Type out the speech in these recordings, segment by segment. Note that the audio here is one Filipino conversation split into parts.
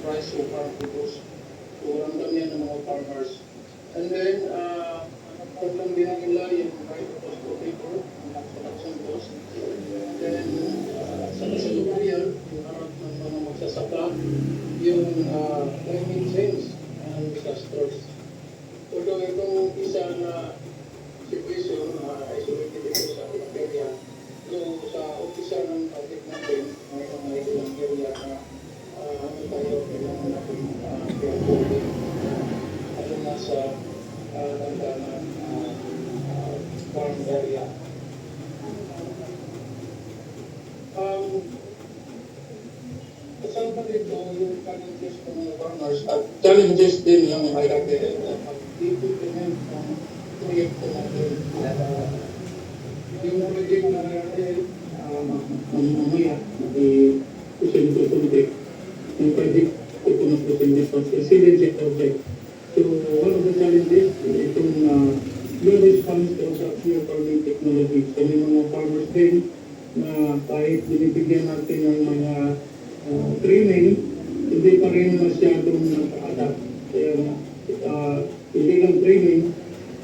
price of farm produce. So, ramdam yan ng mga farmers. And then, nagpaglang din nila yung right cost of labor, yung production cost. And then, sa kasalukuyan, yung harap ng mga magsasaka, yung climate change and disasters. Although itong isa na situation, isolated ito sa ilang area, so sa umpisa ng topic natin, may mga ilang area na ano tayo, kailangan natin i-uploading, ano na sa landanan farm area. Kasama dito yung challenges ng mga farmers at challenges din yung IRDL at mag-implement ng proyekto natin. Yung project na IRDL, mamaya, i-present yung project ito na present sa resiliency project. So, one of the challenges, itong low response to pure farming technology. So, may mga farmers din na kahit binibigyan natin ng mga training, hindi pa rin masyadong naka-adapt. Kaya hindi lang training,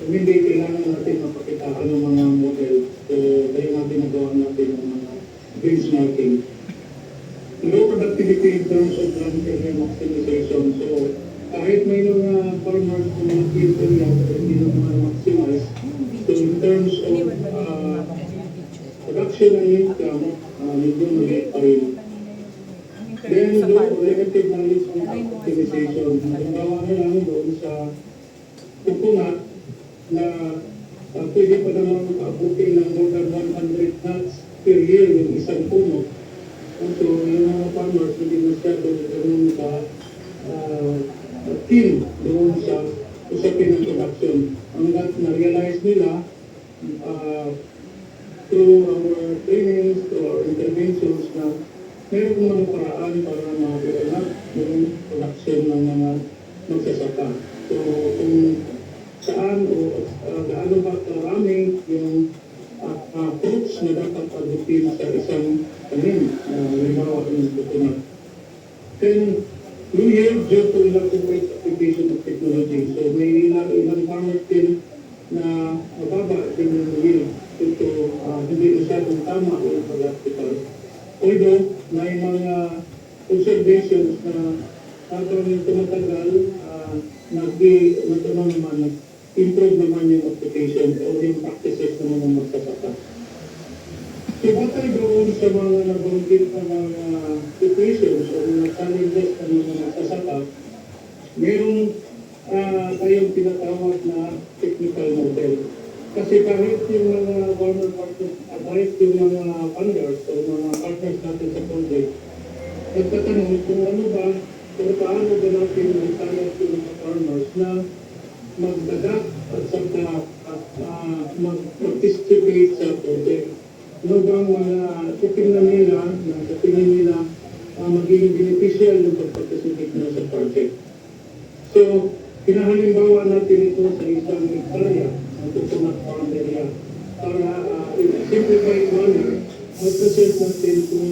hindi kailangan natin mapakitaan ng mga model. So, kaya natin nagawa natin ng mga benchmarking. Low productivity in terms of land area maximization. So, kahit may mga farmers na mga area hindi naman maximize, so in terms of production and income, medyo maliit pa rin. Then, limited knowledge on optimization. Halimbawa na lang doon sa coconut na pwede pa naman abutin ng more than 100 nuts per year yung isang puno. So, yung mga farmers hindi masyadong doon sa team doon sa usapin ng production. Hanggat na-realize nila through our trainings, through our interventions na mayroong mga paraan para ma-develop yung production ng mga magsasaka. So, kung saan o gaano ba karami yung fruits na dapat abutin sa isang tanim, halimbawa yung coconut. Then, new year, due to inadequate application of technology. So, may ilang farmers din na mababa din yung yield due to hindi masyadong tama yung practical. Although, may mga observations na habang tumatagal, improve naman yung application o yung practices ng mga magsasaka. So, batay doon sa mga nabanggit na mga situations o mga challenges ng mga magsasaka, meron tayong tinatawag na technical model. Kasi kahit yung mga farmer partners, kahit yung mga funders o mga partners natin sa project, nagtatanong kung ano ba, kung paano ba natin mag-tayag yung mga farmers na mag-adapt at saka mag-participate sa project. Ano bang mga titingnan nila, sa tingin nila, magiging beneficial yung pag-participate na sa project. So, pinahalimbawa natin ito sa isang hektarya, ang coconut farm area, para in a simplified manner, mag-present natin kung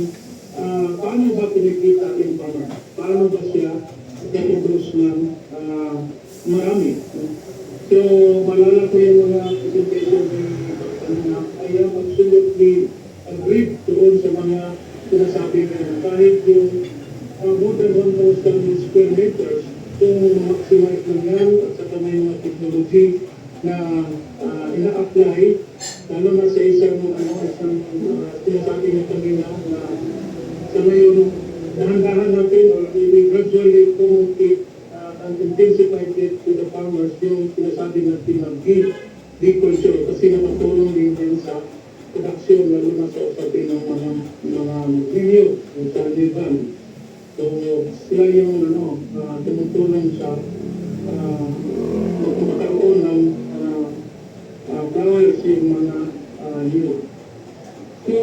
paano ba pinikita yung farmer, paano ba siya nag-produce ng marami. So, malala ko yung mga presentation na I am absolutely agreed doon sa mga sinasabi na kahit yung more than 1,000 square meters, kung maximize lang yan at saka may mga technology na ina-apply, lalo na sa isang sinasabi niya kanina na sa ngayon, dahan-dahan natin or we gradually communicate and intensify it to the farmers yung sinasabi natin ng agriculture kasi nakatulong din din sa production lalo na sa usabi ng mga video sa Nivan. So sila yung tumutulong sa magkakaroon ng flowers yung mga youth. So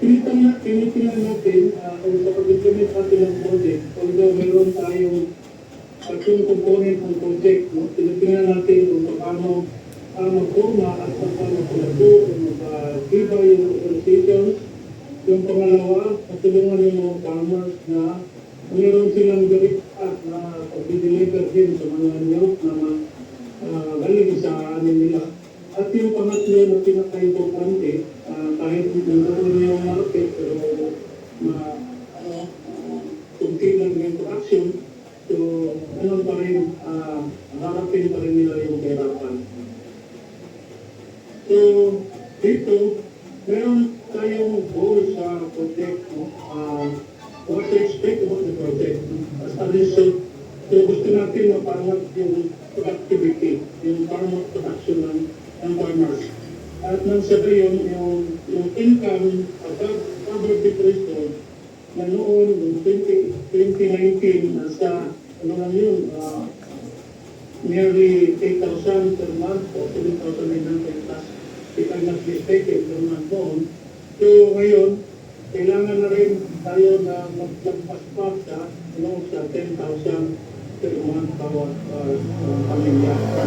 tinitingnan natin kung sa pag-implement natin ng project, although mayroon tayong tatlong component ng project, tinitingnan natin kung paano magforma at paano magpulato, kung mag-iba yung organizations. Yung pangalawa, patulungan yung mga farmers na mayroon silang direct na pag-deliver din sa mga niyok na galing sa anin nila. At yung pangatlo na pinaka-importante, kahit nandoon yung market, pero kunti lang yung production, so ano pa rin, harapin pa rin nila yung kahirapan. So, dito, meron tayong goal sa project, no? What to expect about the project. As a result, so gusto natin mapangat yung productivity, yung farmer production ng farmers. At nang sabi yung income, cover depression, na noon, noong 2019, nasa, ano lang yun, nearly 8,000 per month o 7,900 plus. If I'm not mistaken, per month noon. So ngayon, kailangan na rin tayo na maglampas pa sa 10,000 per month bawat pamilya na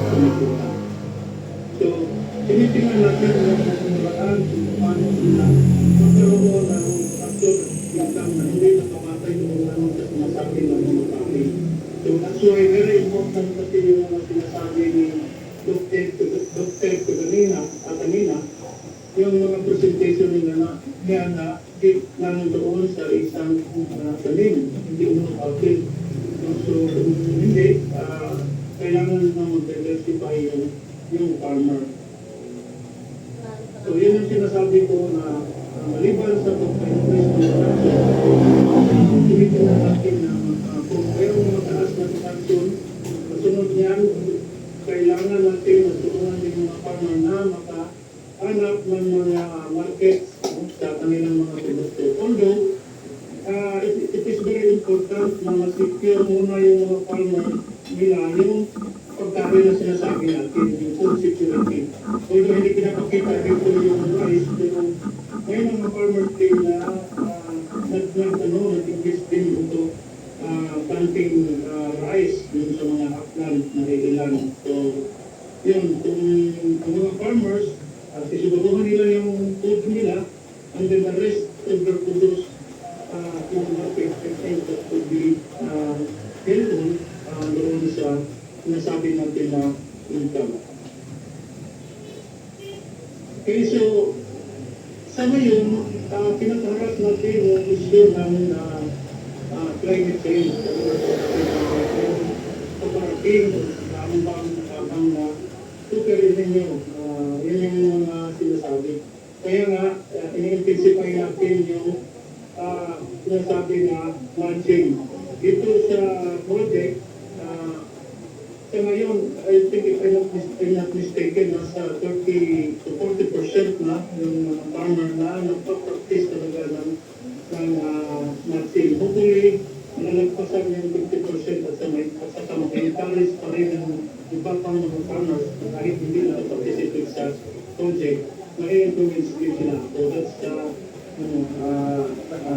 kumikita. So, tinitingnan natin ang paraan kung paano sila magkaroon ng factor income na hindi nakamatay kung ano sa sinasabi ng mga kami. So, that's why very important kasi yung mga sinasabi ni Dr. kanina, yung mga presentation nila na di lang doon sa isang talim, hindi umapapil. So, hindi, kailangan na mag-diversify yung farmer. So, yun ang sinasabi ko na maliban sa pag-increase ng production, tinitingnan natin na kung mayroong mataas na production, masunod niyan, kailangan natin matulungan yung mga farmer na makahanap ng mga markets sa kanilang mga produkto. Although, it is very important na ma-secure muna yung mga farmer nila yung pagkain na sinasabi natin, yung food security. Although hindi pinapakita dito yung rice, pero may mga farmers din na nag-invest din ito planting rice dun sa mga upland na ilan. So, yun, kung ang mga farmers, sisiguruhan nila yung food nila, and then the rest of their produce yung market, I think that could be helpful doon sa sinasabi natin na income. Okay, so sa ngayon, pinakaharap natin yung issue ng climate change. Kaparating, habang tukerin ninyo, yun yung mga sinasabi. Kaya nga, in-intensify natin yung sinasabi na mulching. Dito sa project, sa ngayon, I think if I'm not mistaken, nasa 30 to 40% na yung farmer na nagpa-practice talaga ng mulching. Hopefully, nalagpasan yung 50% at saka maka-encourage pa rin ng iba pang mga farmers kahit hindi na participate sa project, ma-influence din sila. So that's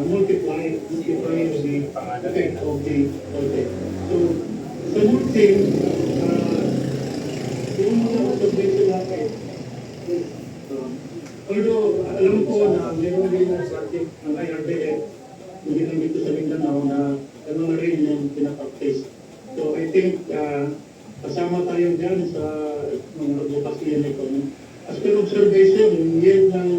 multiply the effect of the project. So, sa mulching, yung mga observation natin, although alam ko na meron din na project ng IRDF, hindi lang dito sa Mindanao na gano'n na rin yung pinapractice. So I think kasama tayo dyan sa mga advocacy nito. As per observation, yun ng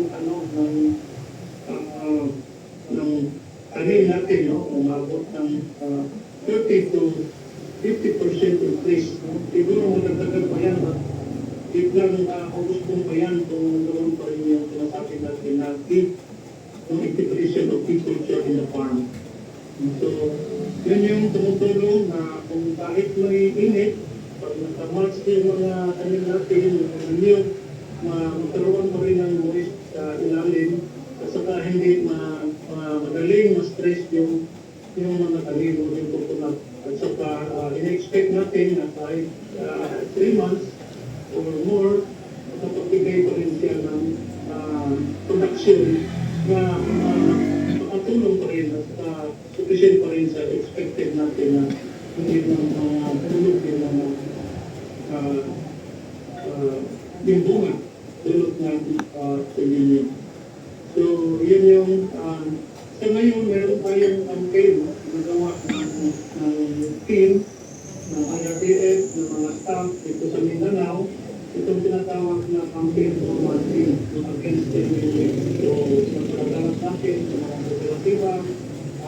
tanim natin, umabot ng 30 to 50% increase. Siguro magdagdagan pa yan, biglang gustong pa yan kung doon pa rin yung sinasabi natin na yung integration of people in the farm. So, yun yung tumutulong na kung kahit may init, pag nakamarch yung mga tanim natin, yung mga niyog, magkaroon pa rin ng moist sa ilalim, at saka hindi madaling ma-stress yung mga tanim o yung coconut. At saka, in-expect natin na kahit 3 months or more, makapagbigay pa rin siya ng production na makatulong pa rin at sufficient pa rin sa expected natin na hindi ng mga tulog yung mga yung bunga tulog ng pagiging. So, yun yung sa ngayon, meron tayong campaign nagawa ng team ng IRDF, ng mga staff dito sa Mindanao, itong tinatawag na campaign for one team against terrorism. So, sa pagkakalas natin sa mga kooperatiba,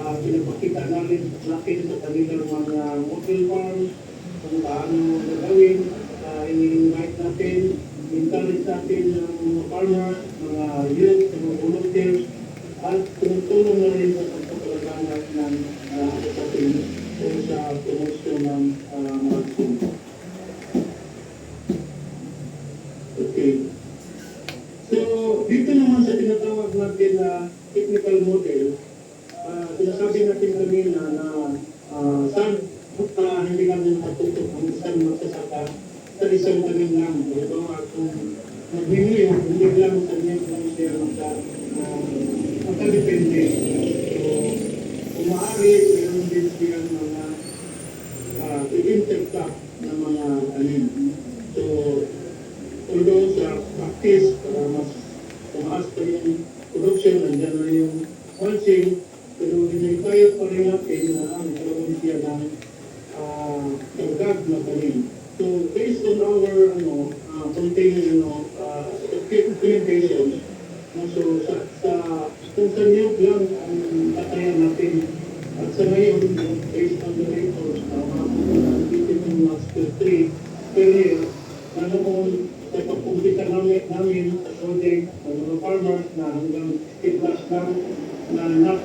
pinapakita natin sa kanilang mga model farm, kung paano gagawin, ini-invite natin, encourage natin ng mga farmers, mga youth, mga volunteers, at tumutulong na rin sa pagpapalaganap ng ating o sa promosyon ng marketing. Okay. So, dito naman sa tinatawag natin na technical model, sinasabi natin kanina na saan hindi namin nakatutok ang isang magsasaka sa isang tanim lang. Halimbawa, kung nagningiyo, hindi lang sa niya kung siya makadepende. So, kung maaari, meron din siyang mga i-intercap ng mga tanim. So, although sa practice, para mas tumaas pa yung production, nandiyan na yung mulching, pero hinihintay pa rin natin na nagkaroon siya ng tagdag na tanim. So, based on our contained documentation, so kung sa niyog lang ang katayan natin, at sa ngayon, based on the records na mga 18 months to 3 per year, na noon sa pagpumpita namin sa project ng mga farmers na hanggang 8 plus lang na not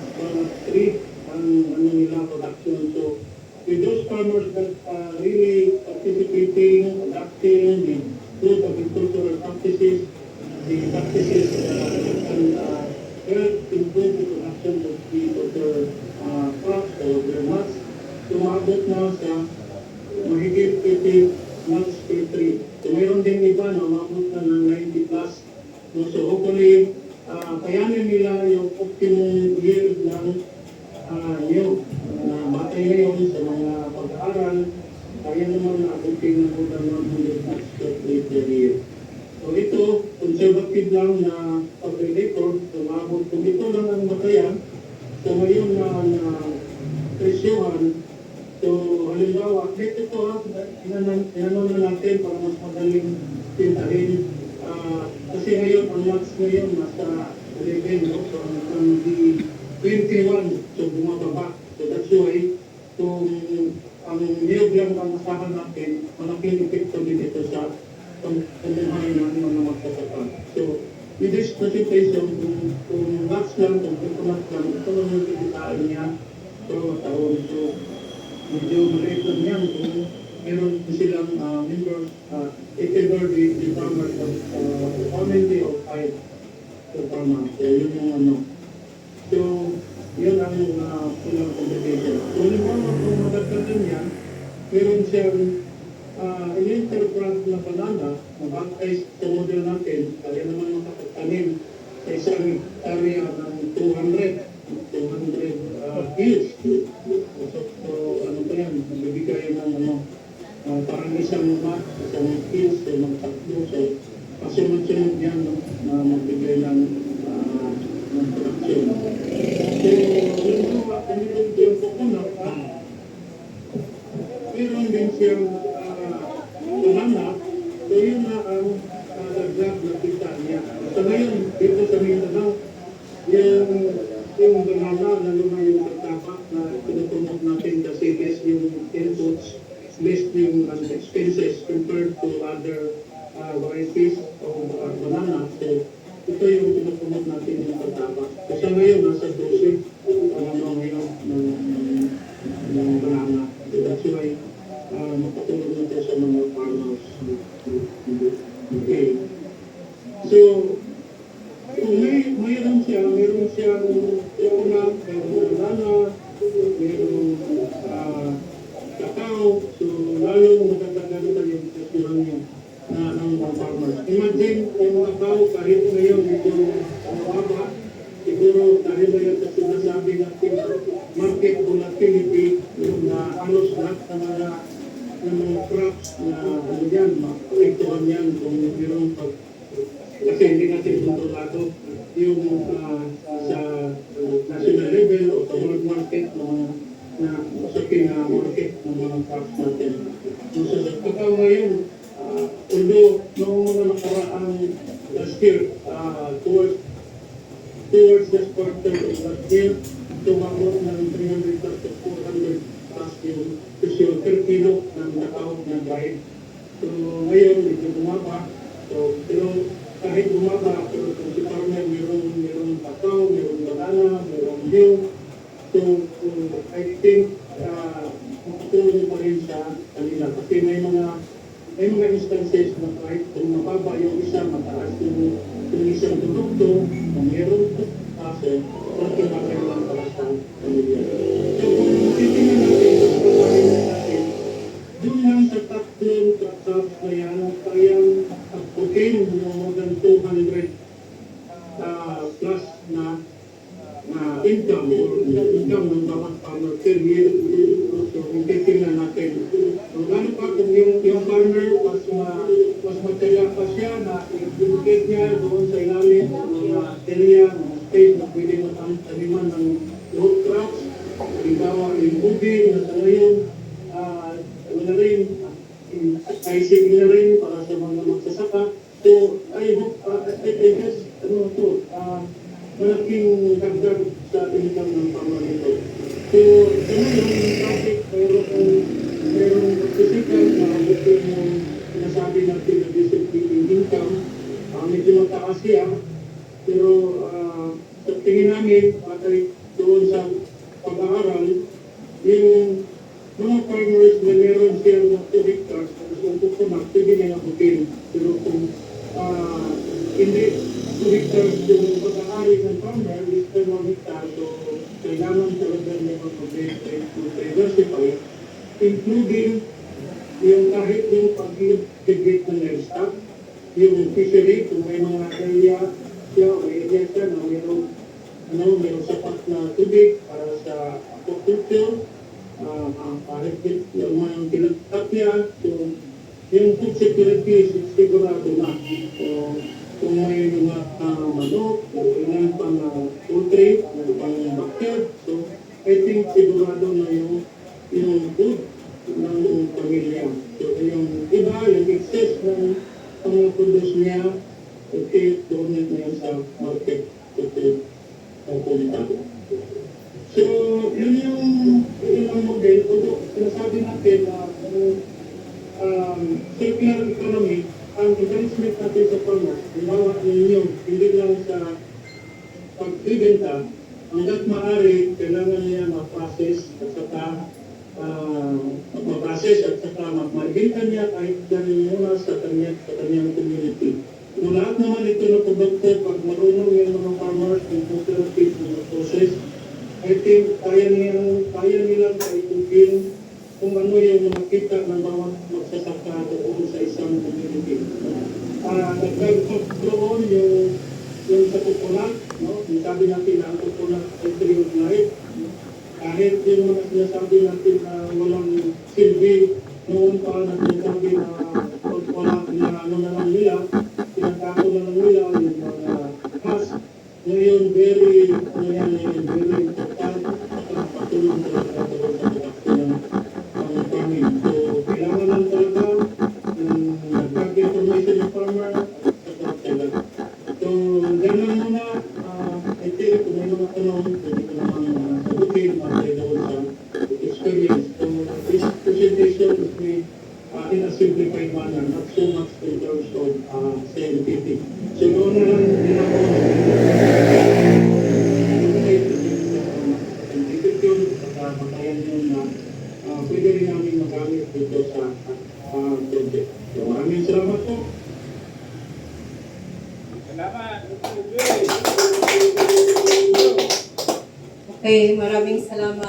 3 ang nila production. So, with those farmers that really participating, adapting the good agricultural practices, the practices can help improve the production of their crops or their nuts. Tumabot na sa mahigit 80 nuts per tree. So mayroon din iba na umabot na ng 90 plus. So hopefully, kayanin nila yung optimum yield ng niyog. Batay ngayon sa mga pag-aaral, kaya naman naabutin na more than 100 nuts per tree per year. So ito, conservative lang na pag-record, umabot. Kung ito lang ang batayan, so ngayon na presyohan, so halimbawa, dito ito inanon na natin para mas madaling pintahin. Kasi ngayon, ang nuts ngayon, nasa 11, no? So ang di 21, so bumababa. So that's why, kung ang niyog lang ang masahan natin, malaking epekto din ito sa pamumuhay ng mga magsasaka. So, with this presentation, kung nuts lang, kung nuts lang, ito lang yung kikitaan niya bawat taon. So, medyo maliit lang yan kung meron silang members, if ever the farmer community of 5 to farmer. So, yun yung ano. So, yun ang pulang competition. So, kung magagdagan yan, meron siyang in-interpret na banana na bangkay sa model natin, kaya naman makapagtanim sa isang area ng 200 years. So, ano pa yan, nagbibigay ng parang isang hills, so magtakbo, so pasunod-sunod yan na magbigay ng production. So, yung coconut, meron din siyang banana, so yun na ang dagdag na kita niya. So ngayon, dito sa Mindanao, yung banana, lalo na yung pagtapak na pinutunod natin kasi less yung inputs, less yung expenses compared to other varieties of banana. So ito yung pinutunod natin yung pagtapak. Kasi ngayon, nasa 12 ngayon ng banana. So that's why makatulog natin sa mga farmers. Okay. So, mayroon siyang coconut, mayroong banana, mayroong cacao. So, lalo magaganda pa yung kasuhan niya ng mga farmers. Imagine, yung cacao, kahit ngayon, ito mababa, siguro dahil na yan sa sinasabi natin market volatility, yung halos lahat ng mga crops na ano yan, maapektuhan yan kung mayroong kasi hindi natin kontrolado yung sa national level o sa world market, mga na usapin na market ng mga crops natin. So, sa kakao ngayon, although noong mga nakaraang last year, towards the quarter of last year, tumabot ng 300 to 400 plus yung presyo per kilo ng kakao ng bayad. So ngayon, medyo bumaba. So, pero kahit bumaba, pero kung si farmer mayroong kakao, mayroong banana, mayroong milk. So, I think makatulong pa rin sa kanila. Kasi may mga instances na kahit kung mababa yung isa, mataas yung isang produkto, kung mayroong kaso, konti pa rin lang para sa kanila. So, kung titingnan natin, doon lang sa tatlong crops na yan, kayang pagpukin ng more than 200 plus na income or income ng bawat farmer per year. So, titingnan natin. So, lalo pa kung yung farmer mas matyaga pa siya na i-educate niya doon sa ilalim ng mga area, mga space na pwede mo taniman ng root crops. Halimbawa, yung ubi na sa ngayon, wala rin, ICB na rin para sa mga magsasaka. So, I hope, I guess, malaking dagdag sa income ng farmer nito. So, sa ngayon, yung topic, mayroong pagsisikap na abutin yung sinasabi natin na basic income. Medyo mataas siya, pero sa tingin namin, patay doon sa pag-aaral, yung mga farmers na meron siya ng 2 hectares, kung kukunak, pwede na abutin. Pero kung hindi 2 hectares yung pag-aari ng farmer, is 1 hectare, so kailangan talaga niya mag-diversify, including yung kahit yung pag-irrigate ng livestock, yung fishery, kung may mga area siya na mayroong sapat na tubig para sa aquaculture, kahit yung mga tinatap niya, yung food security sigurado na. So, kung may mga manok, kailangan pang poultry, pang backyard, so I think sigurado na yung food ng pamilya. So yung iba, yung excess ng pang-produce niya, okay, donate na yan sa market. Okay, pupunta. So, yun yung model. Although, sinasabi natin na circular economy, ang encouragement natin sa farmers, halimbawa ninyo, hindi lang sa pagbibenta, hanggat maaari, kailangan niya ma-process at saka maibenta niya kahit galing muna sa kanyang community. Kung lahat naman ito na produkto, pag marunong yung mga farmers, yung cooperative, yung process, I think kaya nilang kaitugin kung ano yung makita ng bawat magsasaka doon sa isang community. Nagdagdag doon yung sa coconut, no? Yung sabi natin na ang coconut ay tree of life. Kahit yung mga sinasabi natin na walang silbi, noon pa na sinasabi na wala na ano na lang nila, tinatako na lang nila yung mga has. Ngayon, very important at patulong talaga doon sa production ng farming. So, kailangan lang talaga nagkag-information ng farmer at sa talaga. So, ganun muna, I think kung may mga tanong, pwede ko naman sagutin at doon sa experience. So, this presentation is made in a simplified manner, not so much in terms of scientific. So, doon na lang din ako matayan yun na pwede rin namin magamit dito sa project. So, maraming salamat po. Okay, maraming salamat.